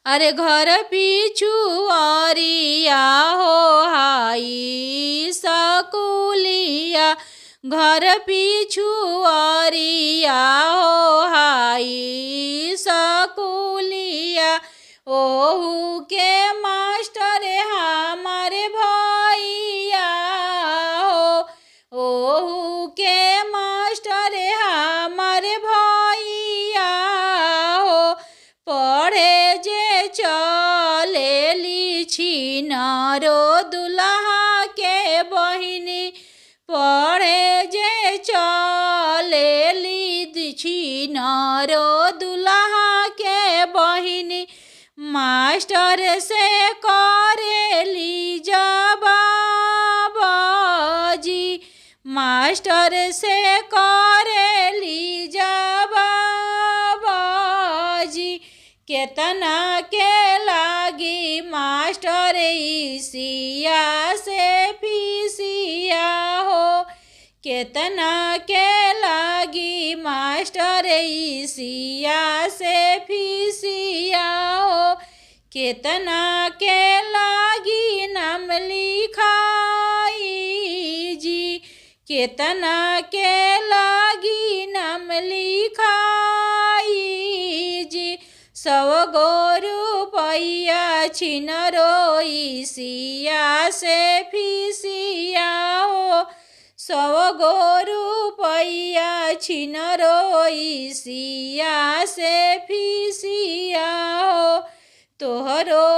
अरे घर पीछू अरिया हो हाई सकुलिया, घर पीछू अरिया हो हाई सकुलिया। ओहू के मास्टर हमारे भैया हो, ओहू के मास्टर हमारे भैया हो। पढ़े जे चलेली छिनारो दुल्हा के बहिनी, पढ़े जे चलेली छिनारो दुल्हा के बहिनी। मास्टर से करेली जवाबाजी, मास्टर से करेली जवाबाजी। केतना के लागी मास्टर इसिया से फीसिया हो, केतना के लागी मास्टर इसिया से फीसिया हो। केतना के लागी नाम लिखाई जी, केतना के लागी नाम लिखाई जी। 100 गो रुपया छिनरो इसिया से फीसिया हो, 100 गो रुपया छिनरो इसिया से फीसिया हो। तोहरो